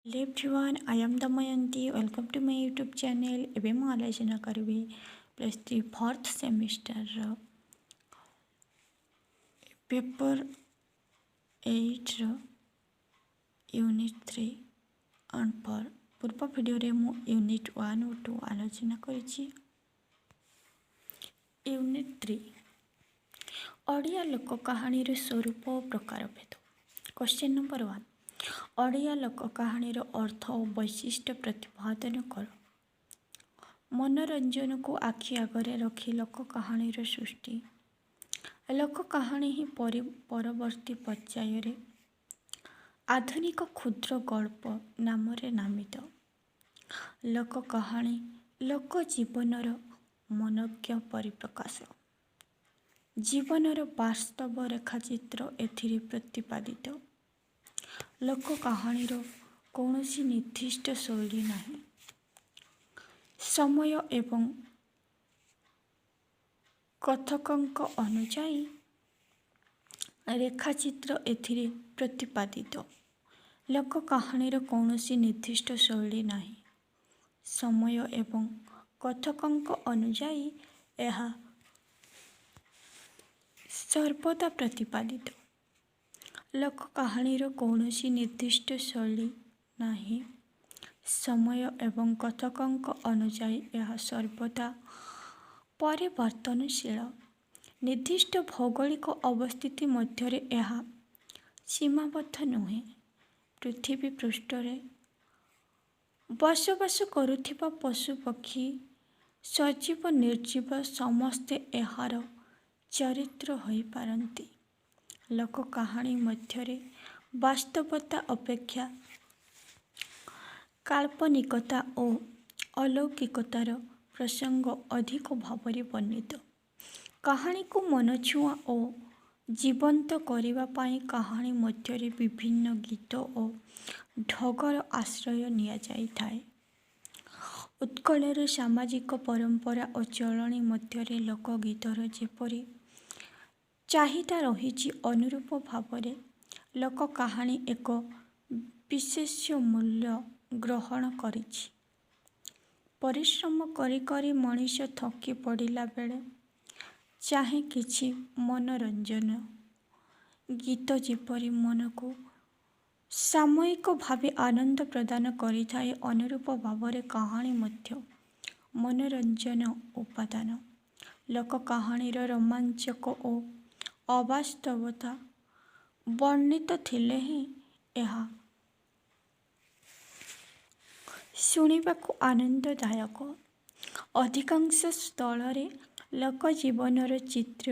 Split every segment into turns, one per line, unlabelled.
Hello everyone, I am Damayanti. Welcome to my YouTube channel. ଏବେ ମୁଁ ଆଲୋଚନା କରିବି +3 4th ସେମିଷ୍ଟରର ପେପର 8ର ୟୁନିଟ୍ 3 ଆଣ୍ଡ 4 ପୂର୍ବ ଭିଡ଼ିଓରେ ମୁଁ ୟୁନିଟ୍ 1 ଓ 2 ଆଲୋଚନା କରିଛି। ୟୁନିଟ୍ 3 ଓଡ଼ିଆ ଲୋକ କାହାଣୀର ସ୍ୱରୂପ ଓ ପ୍ରକାରଭେଦ। କ୍ୱେଶ୍ଚିନ୍ ନମ୍ବର 1, ଓଡ଼ିଆ ଲୋକ କାହାଣୀର ଅର୍ଥ ଓ ବୈଶିଷ୍ଟ୍ୟ ପ୍ରତିପାଦନ କର। ମନୋରଞ୍ଜନକୁ ଆଖି ଆଗରେ ରଖି ଲୋକ କାହାଣୀର ସୃଷ୍ଟି। ଲୋକ କାହାଣୀ ହିଁ ପରବର୍ତ୍ତୀ ପର୍ଯ୍ୟାୟରେ ଆଧୁନିକ କ୍ଷୁଦ୍ର ଗଳ୍ପ ନାମରେ ନାମିତ। ଲୋକ କାହାଣୀ ଲୋକ ଜୀବନର ମନୋଜ୍ଞ ପରିପ୍ରକାଶ। ଜୀବନର ବାସ୍ତବ ରେଖାଚିତ୍ର ଏଥିରେ ପ୍ରତିପାଦିତ। ଲୋକ କାହାଣୀର କୌଣସି ନିର୍ଦ୍ଦିଷ୍ଟ ଶୈଳୀ ନାହିଁ। ସମୟ ଏବଂ କଥକଙ୍କ ଅନୁଯାୟୀ ରେଖାଚିତ୍ର ଏଥିରେ ପ୍ରତିପାଦିତ। ଲୋକ କାହାଣୀର କୌଣସି ନିର୍ଦ୍ଦିଷ୍ଟ ଶୈଳୀ ନାହିଁ। ସମୟ ଏବଂ କଥକଙ୍କ ଅନୁଯାୟୀ ଏହା ସର୍ବଦା ପ୍ରତିପାଦିତ। ଲୋକ କାହାଣୀର କୌଣସି ନିର୍ଦ୍ଦିଷ୍ଟ ଶୈଳୀ ନାହିଁ। ସମୟ ଏବଂ କଥକଙ୍କ ଅନୁଯାୟୀ ଏହା ସର୍ବଦା ପରିବର୍ତ୍ତନଶୀଳ। ନିର୍ଦ୍ଦିଷ୍ଟ ଭୌଗୋଳିକ ଅବସ୍ଥିତି ମଧ୍ୟରେ ଏହା ସୀମାବଦ୍ଧ ନୁହେଁ। ପୃଥିବୀ ପୃଷ୍ଠରେ ବସବାସ କରୁଥିବା ପଶୁପକ୍ଷୀ ସଜୀବ ନିର୍ଜୀବ ସମସ୍ତେ ଏହାର ଚରିତ୍ର ହୋଇପାରନ୍ତି। ଲୋକ କାହାଣୀ ମଧ୍ୟରେ ବାସ୍ତବତା ଅପେକ୍ଷା କାଳ୍ପନିକତା ଓ ଅଲୌକିକତାର ପ୍ରସଙ୍ଗ ଅଧିକ ଭାବରେ ବର୍ଣ୍ଣିତ। କାହାଣୀକୁ ମନଛୁଆଁ ଓ ଜୀବନ୍ତ କରିବା ପାଇଁ କାହାଣୀ ମଧ୍ୟରେ ବିଭିନ୍ନ ଗୀତ ଓ ଢଗର ଆଶ୍ରୟ ନିଆଯାଇଥାଏ। ଉତ୍କଳର ସାମାଜିକ ପରମ୍ପରା ଓ ଚଳଣି ମଧ୍ୟରେ ଲୋକଗୀତର ଯେପରି ଚାହିଦା ରହିଛି, ଅନୁରୂପ ଭାବରେ ଲୋକ କାହାଣୀ ଏକ ବିଶେଷ ମୂଲ୍ୟ ଗ୍ରହଣ କରିଛି। ପରିଶ୍ରମ କରି କରି ମଣିଷ ଥକି ପଡ଼ିଲା ବେଳେ ଚାହେଁ କିଛି ମନୋରଞ୍ଜନ। ଗୀତ ଯେପରି ମନକୁ ସାମୟିକ ଭାବେ ଆନନ୍ଦ ପ୍ରଦାନ କରିଥାଏ, ଅନୁରୂପ ଭାବରେ କାହାଣୀ ମଧ୍ୟ ମନୋରଞ୍ଜନ ଉପାଦାନ। ଲୋକ କାହାଣୀର ରୋମାଞ୍ଚକ ଓ ଅବାସ୍ତବତା ବର୍ଣ୍ଣିତ ଥିଲେ ହିଁ ଏହା ଶୁଣିବାକୁ ଆନନ୍ଦଦାୟକ। ଅଧିକାଂଶ ସ୍ଥଳରେ ଲୋକ ଜୀବନର ଚିତ୍ର,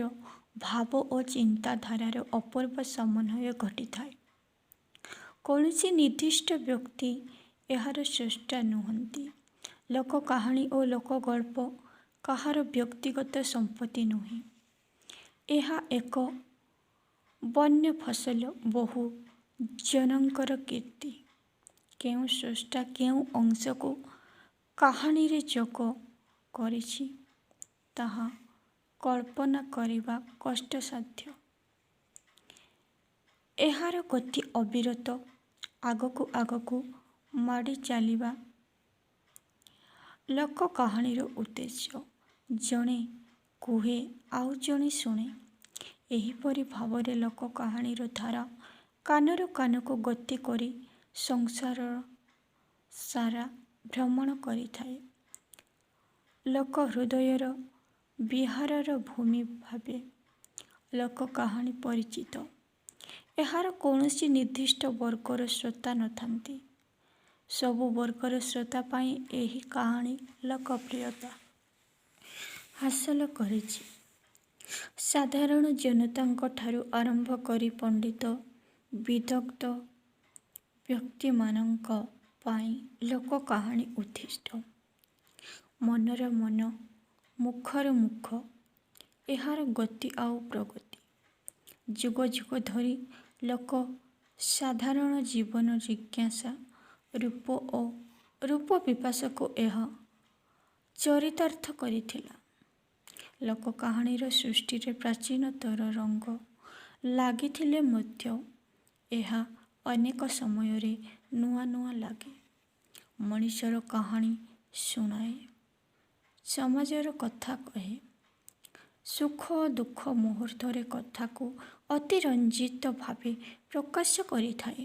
ଭାବ ଓ ଚିନ୍ତାଧାରାର ଅପୂର୍ବ ସମନ୍ୱୟ ଘଟିଥାଏ। କୌଣସି ନିର୍ଦ୍ଦିଷ୍ଟ ବ୍ୟକ୍ତି ଏହାର ସ୍ରଷ୍ଟା ନୁହନ୍ତି। ଲୋକ କାହାଣୀ ଓ ଲୋକଗଳ୍ପ କାହାର ବ୍ୟକ୍ତିଗତ ସମ୍ପତ୍ତି ନୁହେଁ। ଏହା ଏକ ବନ୍ୟ ଫସଲ, ବହୁ ଜନଙ୍କର କୀର୍ତ୍ତି। କେଉଁ ସ୍ରଷ୍ଟା କେଉଁ ଅଂଶକୁ କାହାଣୀରେ ଯୋଗ କରିଛି, ତାହା କଳ୍ପନା କରିବା କଷ୍ଟସାଧ୍ୟ। ଏହାର ଗତି ଅବିରତ, ଆଗକୁ ଆଗକୁ ମାଡ଼ି ଚାଲିବା ଲୋକ କାହାଣୀର ଉଦ୍ଦେଶ୍ୟ। ଜଣେ କୁହେ ଆଉ ଜଣେ ଶୁଣେ। ଏହିପରି ଭାବରେ ଲୋକ କାହାଣୀର ଧାରା କାନରୁ କାନକୁ ଗତି କରି ସଂସାର ସାରା ଭ୍ରମଣ କରିଥାଏ। ଲୋକ ହୃଦୟର ବିହାରର ଭୂମି ଭାବେ ଲୋକ କାହାଣୀ ପରିଚିତ। ଏହାର କୌଣସି ନିର୍ଦ୍ଦିଷ୍ଟ ବର୍ଗର ଶ୍ରୋତା ନଥାନ୍ତି। ସବୁ ବର୍ଗର ଶ୍ରୋତା ପାଇଁ ଏହି କାହାଣୀ ଲୋକପ୍ରିୟତା ହାସଲ କରିଛି। ସାଧାରଣ ଜନତାଙ୍କ ଠାରୁ ଆରମ୍ଭ କରି ପଣ୍ଡିତ ବିଦଗ୍ଧ ବ୍ୟକ୍ତିମାନଙ୍କ ପାଇଁ ଲୋକ କାହାଣୀ ଉଦ୍ଦିଷ୍ଟ। ମନର ମନ, ମୁଖର ମୁଖ ଏହାର ଗତି ଆଉ ପ୍ରଗତି। ଯୁଗ ଯୁଗ ଧରି ଲୋକ ସାଧାରଣ ଜୀବନ ଜିଜ୍ଞାସା, ରୂପ ଓ ରୂପ ପିପାସାକୁ ଏହା ଚରିତାର୍ଥ କରିଥିଲା। ଲୋକ କାହାଣୀର ସୃଷ୍ଟିରେ ପ୍ରାଚୀନତର ରଙ୍ଗ ଲାଗିଥିଲେ ମଧ୍ୟ ଏହା ଅନେକ ସମୟରେ ନୂଆ ନୂଆ ଲାଗେ। ମଣିଷର କାହାଣୀ ଶୁଣାଏ, ସମାଜର କଥା କହେ, ସୁଖ ଓ ଦୁଃଖ ମୁହୂର୍ତ୍ତରେ କଥାକୁ ଅତି ରଞ୍ଜିତ ଭାବେ ପ୍ରକାଶ କରିଥାଏ।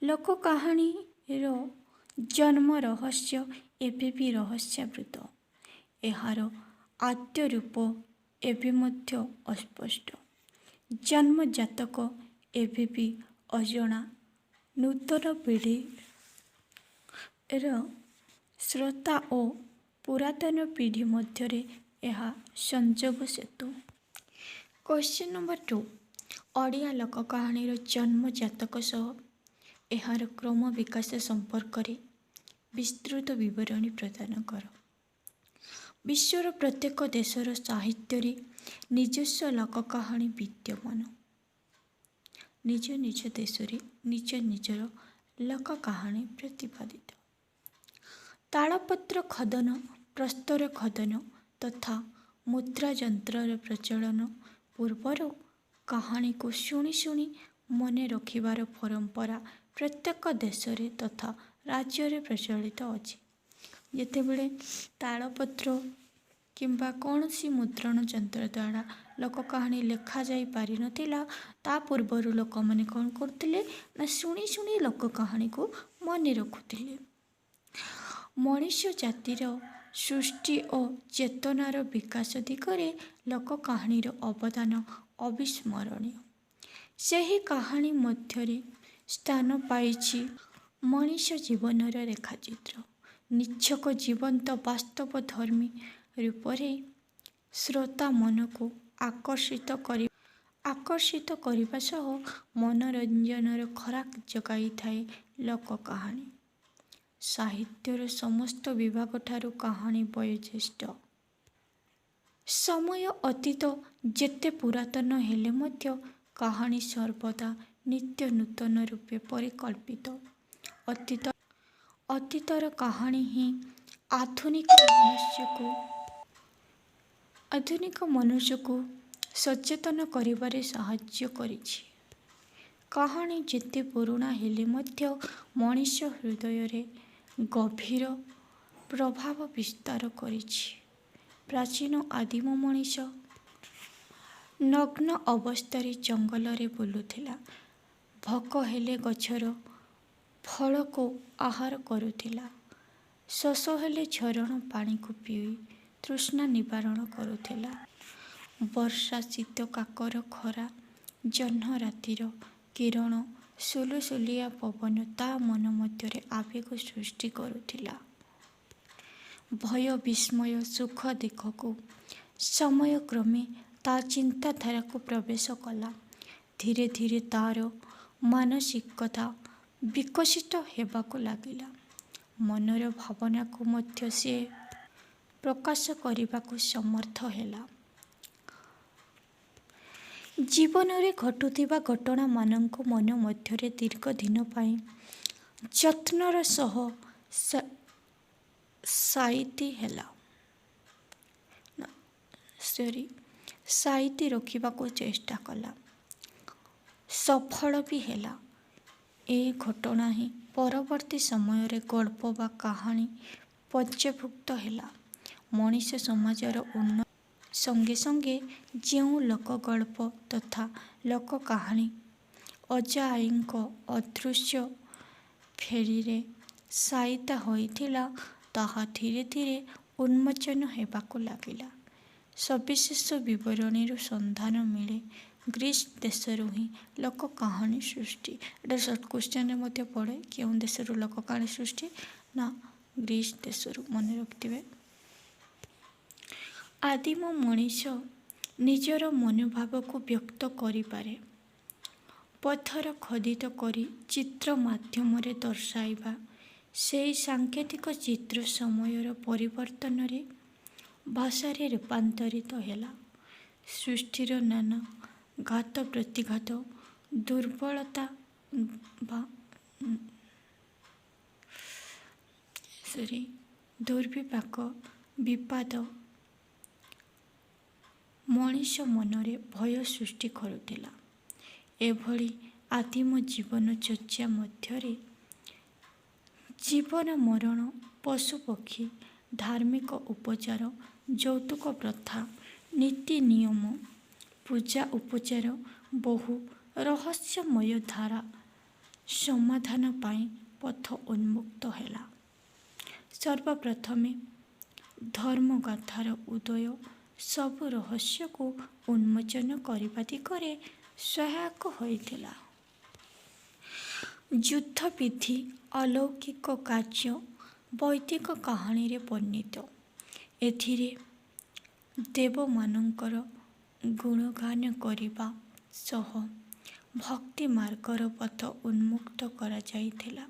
ଲୋକ କାହାଣୀର ଜନ୍ମ ରହସ୍ୟ ଏବେ ବି ରହସ୍ୟାବୃତ। ଏହାର ଆଦ୍ୟ ରୂପ ଏବେ ମଧ୍ୟ ଅସ୍ପଷ୍ଟ। ଜନ୍ମ ଜାତକ ଏବେ ବି ଅଜଣା। ନୂତନ ପିଢ଼ିର ଶ୍ରୋତା ଓ ପୁରାତନ ପିଢ଼ି ମଧ୍ୟରେ ଏହା ସଂଯୋଗ ସେତୁ। କ୍ୱେଶ୍ଚନ ନମ୍ବର 2, ଓଡ଼ିଆ ଲୋକ କାହାଣୀର ଜନ୍ମ ଜାତକ ସହ ଏହାର କ୍ରମ ବିକାଶ ସମ୍ପର୍କରେ ବିସ୍ତୃତ ବିବରଣୀ ପ୍ରଦାନ କର। ବିଶ୍ୱର ପ୍ରତ୍ୟେକ ଦେଶର ସାହିତ୍ୟରେ ନିଜସ୍ୱ ଲୋକ କାହାଣୀ ବିଦ୍ୟମାନ। ନିଜ ନିଜ ଦେଶରେ ନିଜ ନିଜର ଲୋକ କାହାଣୀ ପ୍ରତିପାଦିତ। ତାଳପତ୍ର ଖୋଦନ, ପ୍ରସ୍ତର ଖୋଦନ ତଥା ମୁଦ୍ରା ଯନ୍ତ୍ରର ପ୍ରଚଳନ ପୂର୍ବରୁ କାହାଣୀକୁ ଶୁଣି ଶୁଣି ମନେ ରଖିବାର ପରମ୍ପରା ପ୍ରତ୍ୟେକ ଦେଶରେ ତଥା ରାଜ୍ୟରେ ପ୍ରଚଳିତ ଅଛି। ଯେତେବେଳେ ତାଳପତ୍ର କିମ୍ବା କୌଣସି ମୁଦ୍ରଣ ଯନ୍ତ୍ର ଦ୍ୱାରା ଲୋକ କାହାଣୀ ଲେଖାଯାଇ ପାରିନଥିଲା, ତା ପୂର୍ବରୁ ଲୋକମାନେ କ'ଣ କରୁଥିଲେ ନା ଶୁଣି ଶୁଣି ଲୋକ କାହାଣୀକୁ ମନେ ରଖୁଥିଲେ। ମଣିଷ ଜାତିର ସୃଷ୍ଟି ଓ ଚେତନାର ବିକାଶ ଦିଗରେ ଲୋକ କାହାଣୀର ଅବଦାନ ଅବିସ୍ମରଣୀୟ। ସେହି କାହାଣୀ ମଧ୍ୟରେ ସ୍ଥାନ ପାଇଛି ମଣିଷ ଜୀବନର ରେଖାଚିତ୍ର। ନିଛକ ଜୀବନ୍ତ ବାସ୍ତବଧର୍ମୀ ରୂପରେ ଶ୍ରୋତା ମନକୁ ଆକର୍ଷିତ କରିବା ସହ ମନୋରଞ୍ଜନର ଖୋରାକ ଯୋଗାଇଥାଏ ଲୋକ କାହାଣୀ। ସାହିତ୍ୟର ସମସ୍ତ ବିଭାଗଠାରୁ କାହାଣୀ ବୟୋଜ୍ୟେଷ୍ଠ। ସମୟ ଅତୀତ ଯେତେ ପୁରାତନ ହେଲେ ମଧ୍ୟ କାହାଣୀ ସର୍ବଦା ନିତ୍ୟ ନୂତନ ରୂପେ ପରିକଳ୍ପିତ। ଅତୀତର କାହାଣୀ ହିଁ ଆଧୁନିକ ମନୁଷ୍ୟକୁ ସଚେତନ କରିବାରେ ସାହାଯ୍ୟ କରିଛି। କାହାଣୀ ଯେତେ ପୁରୁଣା ହେଲେ ମଧ୍ୟ ମଣିଷ ହୃଦୟରେ ଗଭୀର ପ୍ରଭାବ ବିସ୍ତାର କରିଛି। ପ୍ରାଚୀନ ଆଦିମ ମଣିଷ ନଗ୍ନ ଅବସ୍ଥାରେ ଜଙ୍ଗଲରେ ବୁଲୁଥିଲା। ଭୋକ ହେଲେ ଗଛର ଫଳକୁ ଆହାର କରୁଥିଲା। ଶୋଷ ହେଲେ ଝରଣା ପାଣିକୁ ପିଇ ତୃଷ୍ଣା ନିବାରଣ କରୁଥିଲା। ବର୍ଷା, ଶୀତ, କାକର ଖରା, ଜହ୍ନ ରାତିର କିରଣ, ସୁଲୁସୁଲିଆ ପବନ ତା ମନ ମଧ୍ୟରେ ଆବେଗ ସୃଷ୍ଟି କରୁଥିଲା। ଭୟ, ବିସ୍ମୟ, ସୁଖ ଦୁଃଖକୁ ସମୟ କ୍ରମେ ତା ଚିନ୍ତାଧାରାକୁ ପ୍ରବେଶ କଲା। ଧୀରେ ଧୀରେ ତାର ମାନସିକତା ବିକଶିତ ହେବାକୁ ଲାଗିଲା। ମନର ଭାବନାକୁ ମଧ୍ୟ ସେ ପ୍ରକାଶ କରିବାକୁ ସମର୍ଥ ହେଲା। ଜୀବନରେ ଘଟୁଥିବା ଘଟଣାମାନଙ୍କୁ ମନ ମଧ୍ୟରେ ଦୀର୍ଘ ଦିନ ପାଇଁ ଯତ୍ନର ସହ ସାଇତି ରଖିବାକୁ ଚେଷ୍ଟା କଲା। ସଫଳ ବି ହେଲା। ଏ ଘଟଣା ହିଁ ପରବର୍ତ୍ତୀ ସମୟରେ ଗଳ୍ପ ବା କାହାଣୀ ପର୍ଯ୍ୟବଭୁକ୍ତ ହେଲା। ମଣିଷ ସମାଜର ଉନ୍ନତି ସଙ୍ଗେ ସଙ୍ଗେ ଯେଉଁ ଲୋକଗଳ୍ପ ତଥା ଲୋକ କାହାଣୀ ଅଜା ଆଈଙ୍କ ଅଦୃଶ୍ୟ ଫେରିରେ ସାଇତା ହୋଇଥିଲା, ତାହା ଧୀରେ ଧୀରେ ଉନ୍ମୋଚନ ହେବାକୁ ଲାଗିଲା। ସବିଶେଷ ବିବରଣୀରୁ ସନ୍ଧାନ ମିଳେ ଗ୍ରୀସ୍ ଦେଶରୁ ହିଁ ଲୋକ କାହାଣୀ ସୃଷ୍ଟି। ଏଇଟା ସର୍ଟ କ୍ୱେଶ୍ଚନରେ ମଧ୍ୟ ପଡ଼େ, କେଉଁ ଦେଶରୁ ଲୋକ କାହାଣୀ ସୃଷ୍ଟି? ନା, ଗ୍ରୀସ୍ ଦେଶରୁ। ମନେ ରଖିଥିବେ। ଆଦିମ ମଣିଷ ନିଜର ମନୋଭାବକୁ ବ୍ୟକ୍ତ କରିପାରେ। ପଥର ଖୋଦିତ କରି ଚିତ୍ର ମାଧ୍ୟମରେ ଦର୍ଶାଇବା। ସେହି ସାଙ୍କେତିକ ଚିତ୍ର ସମୟର ପରିବର୍ତ୍ତନରେ ଭାଷାରେ ରୂପାନ୍ତରିତ ହେଲା। ସୃଷ୍ଟିର ନାନା ଘାତ ପ୍ରତିଘାତ, ଦୁର୍ବଳତା ଦୁର୍ବିପାକ, ବିପାଦ ମଣିଷ ମନରେ ଭୟ ସୃଷ୍ଟି କରୁଥିଲା। ଏଭଳି ଆଦିମ ଜୀବନ ଚର୍ଚ୍ଚା ମଧ୍ୟରେ ଜୀବନ ମରଣ, ପଶୁପକ୍ଷୀ, ଧାର୍ମିକ ଉପଚାର, ଯୌତୁକ ପ୍ରଥା, ନୀତି ନିୟମ, ପୂଜା ଉପଚାର ବହୁ ରହସ୍ୟମୟ ଧାରା ସମାଧାନ ପାଇଁ ପଥ ଉନ୍ମୁକ୍ତ ହେଲା। ସର୍ବପ୍ରଥମେ ଧର୍ମଗାଥାର ଉଦୟ ସବୁ ରହସ୍ୟକୁ ଉନ୍ମୋଚନ କରିବା ଦିଗରେ ସହାୟକ ହୋଇଥିଲା। ଯୁଦ୍ଧବିଧି ଅଲୌକିକ କାର୍ଯ୍ୟ ବୈଦିକ କାହାଣୀରେ ବର୍ଣ୍ଣିତ। ଏଥିରେ ଦେବମାନଙ୍କର ଗୁଣଗାନ କରିବା ସହ ଭକ୍ତି ମାର୍ଗର ପଥ ଉନ୍ମୁକ୍ତ କରାଯାଇଥିଲା।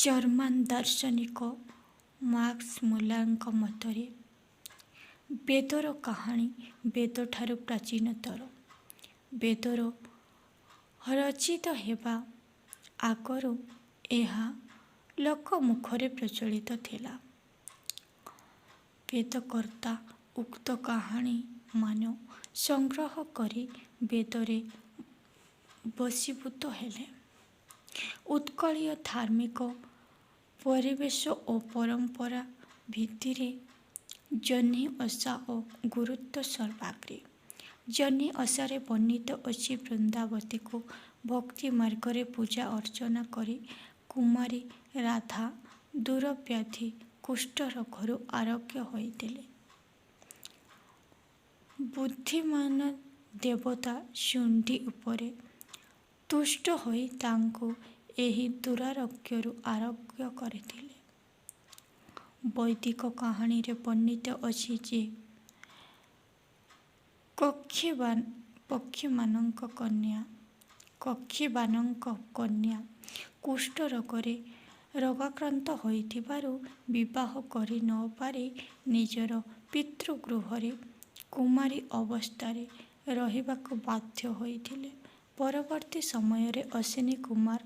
ଜର୍ମାନ ଦାର୍ଶନିକ ମାର୍କସ୍ ମୁଲାରଙ୍କ ମତରେ ବେଦର କାହାଣୀ ବେଦଠାରୁ ପ୍ରାଚୀନତର। ବେଦର ରଚିତ ହେବା ଆଗରୁ ଏହା ଲୋକମୁଖରେ ପ୍ରଚଳିତ ଥିଲା। ବେଦକର୍ତ୍ତା ଉକ୍ତ କାହାଣୀମାନ ସଂଗ୍ରହ କରି ବେଦରେ ବଶୀଭୂତ ହେଲେ। ଉତ୍କଳୀୟ ଧାର୍ମିକ ପରିବେଶ ଓ ପରମ୍ପରା ଭିତ୍ତିରେ ଜହ୍ନି ଓଷା ଓ ଗୁରୁତ୍ୱ ସର୍ବାଗ୍ରେ। ଜହ୍ନି ଓଷାରେ ବର୍ଣ୍ଣିତ ଅଛି ବୃନ୍ଦାବତୀକୁ ଭକ୍ତି ମାର୍ଗରେ ପୂଜା ଅର୍ଚ୍ଚନା କରି କୁମାରୀ ରାଧା ଦୂରବ୍ୟାଧି କୁଷ୍ଠରୋଗରୁ ଆରୋଗ୍ୟ ହୋଇଥିଲେ। ବୁଦ୍ଧିମାନ ଦେବତା ଶୁଣ୍ଡି ଉପରେ ତୁଷ୍ଟ ହୋଇ ତାଙ୍କୁ ଏହି ଦୁରାରୋଗ୍ୟରୁ ଆରୋଗ୍ୟ କରିଥିଲେ। ବୈଦିକ କାହାଣୀରେ ବର୍ଣ୍ଣିତ ଅଛି ଯେ କକ୍ଷୀବାନଙ୍କ କନ୍ୟା କୁଷ୍ଠରୋଗରେ ରୋଗାକ୍ରାନ୍ତ ହୋଇଥିବାରୁ ବିବାହ କରି ନ ପାରି ନିଜର ପିତୃଗୃହରେ କୁମାରୀ ଅବସ୍ଥାରେ ରହିବାକୁ ବାଧ୍ୟ ହୋଇଥିଲେ। ପରବର୍ତ୍ତୀ ସମୟରେ ଅଶ୍ୱିନୀ କୁମାର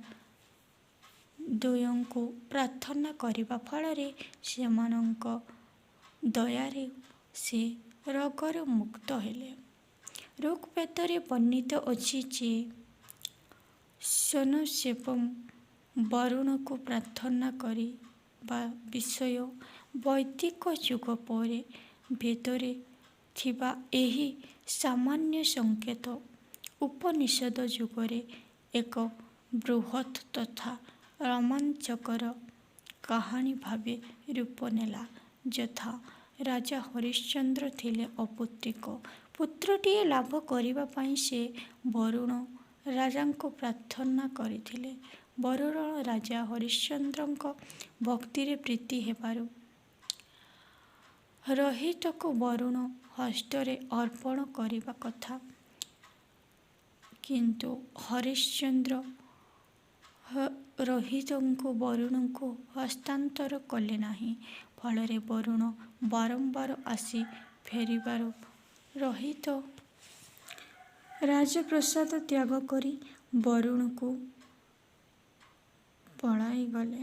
ଦ୍ୱୟଙ୍କୁ ପ୍ରାର୍ଥନା କରିବା ଫଳରେ ସେମାନଙ୍କ ଦୟାରୁ ସେ ରୋଗରୁ ମୁକ୍ତ ହେଲେ। ଋଗ୍ବେଦରେ ବର୍ଣ୍ଣିତ ଅଛି ଯେ ସୋନଶେବମ୍ ବରୁଣଙ୍କୁ ପ୍ରାର୍ଥନା କରିବା ବିଷୟ। ବୈଦିକ ଯୁଗ ପରେ ବେଦରେ ଥିବା ଏହି ସାମାନ୍ୟ ସଂକେତ ଉପନିଷଦ ଯୁଗରେ ଏକ ବୃହତ୍ ତଥା ରୋମାଞ୍ଚକର କାହାଣୀ ଭାବେ ରୂପ ନେଲା। ଯଥା ରାଜା ହରିଶ୍ଚନ୍ଦ୍ର ଥିଲେ ଅପୁତ୍ରିକ। ପୁତ୍ରଟିଏ ଲାଭ କରିବା ପାଇଁ ସେ ବରୁଣ ରାଜାଙ୍କୁ ପ୍ରାର୍ଥନା କରିଥିଲେ। ବରୁଣ ରାଜା ହରିଶ୍ଚନ୍ଦ୍ରଙ୍କ ଭକ୍ତିରେ ପ୍ରୀତ ହେବାରୁ ରୋହିତକୁ ବରୁଣ ହସ୍ତରେ ଅର୍ପଣ କରିବା କଥା, କିନ୍ତୁ ହରିଶ୍ଚନ୍ଦ୍ର ରୋହିତଙ୍କୁ ବରୁଣଙ୍କୁ ହସ୍ତାନ୍ତର କଲେ ନାହିଁ। ଫଳରେ ବରୁଣ ବାରମ୍ବାର ଆସି ଫେରିବାରୁ ରୋହିତ ରାଜପ୍ରସାଦ ତ୍ୟାଗ କରି ବଣକୁ ପଳାଇଗଲେ।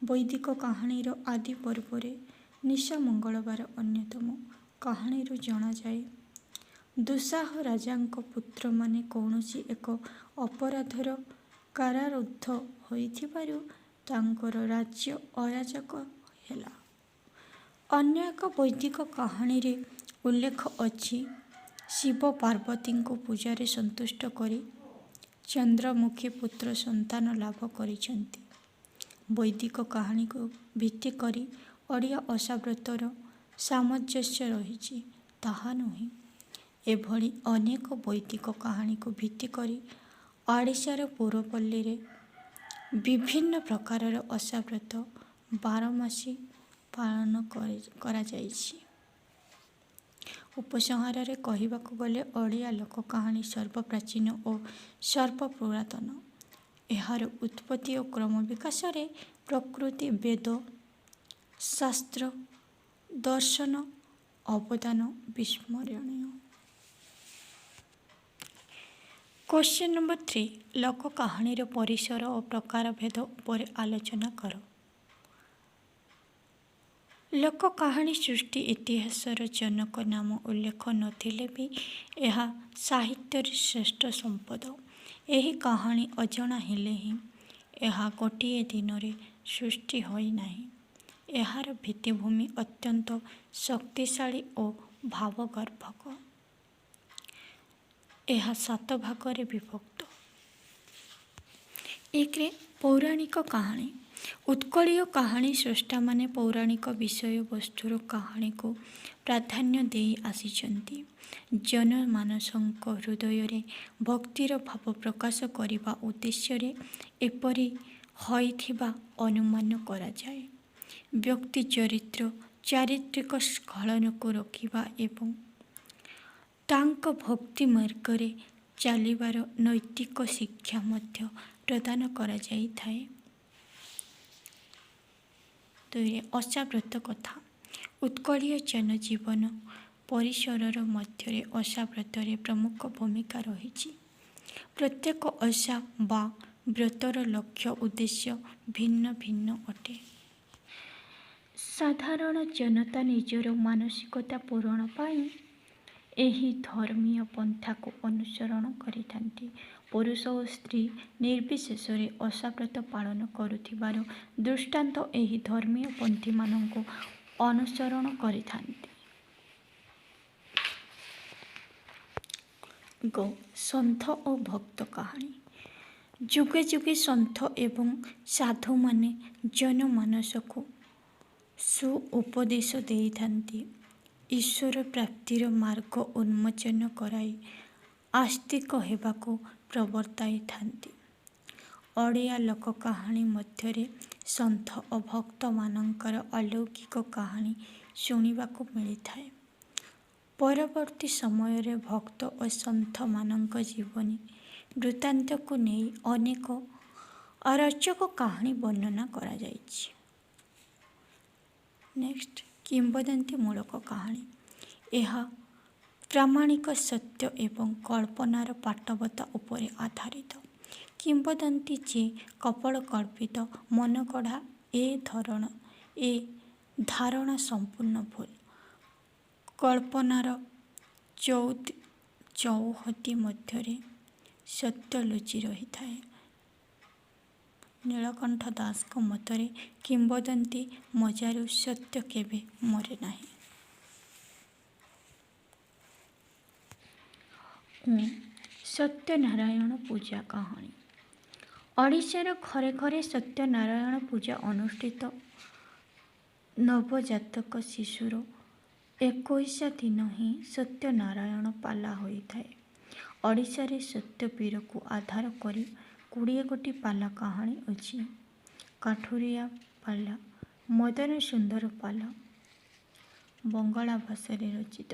ବୈଦିକ କାହାଣୀର ଆଦି ପର୍ବରେ ନିଶା ମଙ୍ଗଳବାର ଅନ୍ୟତମ। କାହାଣୀରୁ ଜଣାଯାଏ ଦୁଃଶାହ ରାଜାଙ୍କ ପୁତ୍ରମାନେ କୌଣସି ଏକ ଅପରାଧର କାରାରୁଦ୍ଧ ହୋଇଥିବାରୁ ତାଙ୍କର ରାଜ୍ୟ ଅରାଜକ ହେଲା। ଅନ୍ୟ ଏକ ବୈଦିକ କାହାଣୀରେ ଉଲ୍ଲେଖ ଅଛି ଶିବ ପାର୍ବତୀଙ୍କୁ ପୂଜାରେ ସନ୍ତୁଷ୍ଟ କରି ଚନ୍ଦ୍ରମୁଖୀ ପୁତ୍ର ସନ୍ତାନ ଲାଭ କରିଛନ୍ତି। ବୈଦିକ କାହାଣୀକୁ ଭିତ୍ତି କରି ଓଡ଼ିଆ ଓଷାବ୍ରତର ସାମଞ୍ଜସ୍ୟ ରହିଛି ତାହା ନୁହେଁ। ଏଭଳି ଅନେକ ବୈଦିକ କାହାଣୀକୁ ଭିତ୍ତି କରି ଓଡ଼ିଶାର ପୁରପଲ୍ଲୀରେ ବିଭିନ୍ନ ପ୍ରକାରର ଓଷାବ୍ରତ ବାରମାସୀ ପାଳନ କରାଯାଇଛି। ଉପସଂହାରରେ କହିବାକୁ ଗଲେ ଓଡ଼ିଆ ଲୋକକାହାଣୀ ସର୍ବପ୍ରାଚୀନ ଓ ସର୍ବପୁରାତନ। ଏହାର ଉତ୍ପତ୍ତି ଓ କ୍ରମ ବିକାଶରେ ପ୍ରକୃତି, ବେଦ, ଶାସ୍ତ୍ର, ଦର୍ଶନ ଅବଦାନ ବିସ୍ମରଣୀୟ। କ୍ୱେଶ୍ଚନ୍ ନମ୍ବର 3 ଲୋକକାହାଣୀର ପରିସର ଓ ପ୍ରକାରଭେଦ ଉପରେ ଆଲୋଚନା କର। लोक कहानी सृष्टि इतिहासर जनक नाम उल्लेख नथिले भी यह साहित्यर श्रेष्ठ संपद। ଏହି କାହାଣୀ ଅଜଣା ହେଲେ ହିଁ ଏହା ଗୋଟିଏ ଦିନରେ ସୃଷ୍ଟି ହୋଇନାହିଁ। ଏହାର ଭିତ୍ତିଭୂମି ଅତ୍ୟନ୍ତ ଶକ୍ତିଶାଳୀ ଓ ଭାବଗର୍ଭକ। ଏହା 7 ଭାଗରେ ବିଭକ୍ତ। 1 ପୌରାଣିକ କାହାଣୀ। ଉତ୍କଳୀୟ କାହାଣୀ ସ୍ରଷ୍ଟାମାନେ ପୌରାଣିକ ବିଷୟବସ୍ତୁର କାହାଣୀକୁ ପ୍ରାଧାନ୍ୟ ଦେଇ ଆସିଛନ୍ତି। ଜନମାନସଙ୍କ ହୃଦୟରେ ଭକ୍ତିର ଭାବ ପ୍ରକାଶ କରିବା ଉଦ୍ଦେଶ୍ୟରେ ଏପରି ହୋଇଥିବା ଅନୁମାନ କରାଯାଏ। ବ୍ୟକ୍ତି ଚରିତ୍ର ଚାରିତ୍ରିକ ସ୍ଖଳନକୁ ରୋକିବା ଏବଂ ତାଙ୍କ ଭକ୍ତି ମାର୍ଗରେ ଚାଲିବାର ନୈତିକ ଶିକ୍ଷା ମଧ୍ୟ ପ୍ରଦାନ କରାଯାଇଥାଏ। 2 ଅଶାବ୍ରତ କଥା। ଉତ୍କଳୀୟ ଜନଜୀବନ ପରିସରର ମଧ୍ୟରେ ଅଶାବ୍ରତରେ ପ୍ରମୁଖ ଭୂମିକା ରହିଛି। ପ୍ରତ୍ୟେକ ଅଶା ବା ବ୍ରତର ଲକ୍ଷ୍ୟ ଉଦ୍ଦେଶ୍ୟ ଭିନ୍ନ ଭିନ୍ନ ଅଟେ। ସାଧାରଣ ଜନତା ନିଜର ମାନସିକତା ପୂରଣ ପାଇଁ ଏହି ଧର୍ମୀୟ ପନ୍ଥାକୁ ଅନୁସରଣ କରିଥାନ୍ତି। ପୁରୁଷ ଓ ସ୍ତ୍ରୀ ନିର୍ବିଶେଷରେ ଅଶାବ୍ରତ ପାଳନ କରୁଥିବାର ଦୃଷ୍ଟାନ୍ତ ଏହି ଧର୍ମୀୟ ପନ୍ଥୀମାନଙ୍କୁ ଅନୁସରଣ କରିଥାନ୍ତି। ସନ୍ଥ ଓ ଭକ୍ତ କାହାଣୀ। ଯୁଗେ ଯୁଗେ ସନ୍ଥ ଏବଂ ସାଧୁମାନେ ଜନମାନସକୁ ସୁଉପଦେଶ ଦେଇଥାନ୍ତି। ଈଶ୍ୱର ପ୍ରାପ୍ତିର ମାର୍ଗ ଉନ୍ମୋଚନ କରାଇ ଆସ୍ତିକ ହେବାକୁ ପ୍ରବର୍ତ୍ତାଇଥାନ୍ତି। ଓଡ଼ିଆ ଲୋକ କାହାଣୀ ମଧ୍ୟରେ ସନ୍ଥ ଓ ଭକ୍ତମାନଙ୍କର ଅଲୌକିକ କାହାଣୀ ଶୁଣିବାକୁ ମିଳିଥାଏ। ପରବର୍ତ୍ତୀ ସମୟରେ ଭକ୍ତ ଓ ସନ୍ଥମାନଙ୍କ ଜୀବନୀ ବୃତ୍ତାନ୍ତକୁ ନେଇ ଅନେକ ରୋଚକ କାହାଣୀ ବର୍ଣ୍ଣନା କରାଯାଇଛି। ନେକ୍ସଟ କିମ୍ବଦନ୍ତୀମୂଳକ କାହାଣୀ। ଏହା ପ୍ରାମାଣିକ ସତ୍ୟ ଏବଂ କଳ୍ପନାର ପାଟବତା ଉପରେ ଆଧାରିତ। କିମ୍ବଦନ୍ତୀ ଯେ କପୋଳକଳ୍ପିତ ମନଗଢ଼ା ଏ ଧାରଣା ସମ୍ପୂର୍ଣ୍ଣ ଭୁଲ। କଳ୍ପନାର ଚଉହଦି ମଧ୍ୟରେ ସତ୍ୟ ଲୁଚି ରହିଥାଏ। ନୀଳକଣ୍ଠ ଦାସଙ୍କ ମତରେ କିମ୍ବଦନ୍ତୀ ମଜ୍ଜାରୁ ସତ୍ୟ କେବେ ମରେ ନାହିଁ। ସତ୍ୟନାରାୟଣ ପୂଜା କାହାଣୀ। ଓଡ଼ିଶାର ଘରେ ଘରେ ସତ୍ୟନାରାୟଣ ପୂଜା ଅନୁଷ୍ଠିତ। ନବଜାତକ ଶିଶୁର 21 ଦିନ ହିଁ ସତ୍ୟନାରାୟଣ ପାଲା ହୋଇଥାଏ। ଓଡ଼ିଶାରେ ସତ୍ୟବୀରକୁ ଆଧାର କରି 20 ଗୋଟି ପାଲା କାହାଣୀ ଅଛି। କାଠୁରିଆ ପାଲା, ମଦନ ସୁନ୍ଦର ପାଲା ବଙ୍ଗଳା ଭାଷାରେ ରଚିତ।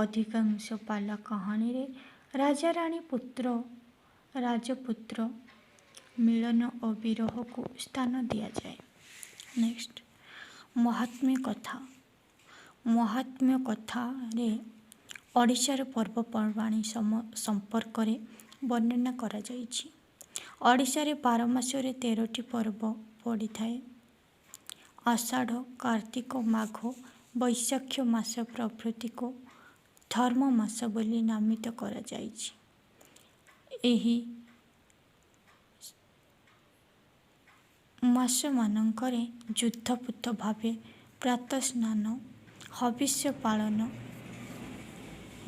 ଅଧିକାଂଶ ପାଲା କାହାଣୀରେ ରାଜାରାଣୀ ରାଜପୁତ୍ର ମିଳନ ଓ ବିରହକୁ ସ୍ଥାନ ଦିଆଯାଏ। ନେକ୍ସଟ ମହାତ୍ମ୍ୟ କଥା। ମହାତ୍ମ୍ୟ କଥାରେ ଓଡ଼ିଶାର ପର୍ବପର୍ବାଣି ସମ୍ପର୍କରେ ବର୍ଣ୍ଣନା କରାଯାଇଛି। ଓଡ଼ିଶାରେ 12 ମାସରେ 13ଟି ପର୍ବ ପଡ଼ିଥାଏ। ଆଷାଢ଼, କାର୍ତ୍ତିକ, ମାଘ, ବୈଶାଖ ମାସ ପ୍ରଭୃତିକୁ ଧର୍ମ ମାସ ବୋଲି ନାମିତ କରାଯାଇଛି। ଏହି ମାସମାନଙ୍କରେ ଯୁଦ୍ଧପୂତ ଭାବେ ପ୍ରାତଃ ସ୍ନାନ, ହବିଷ୍ୟ ପାଳନ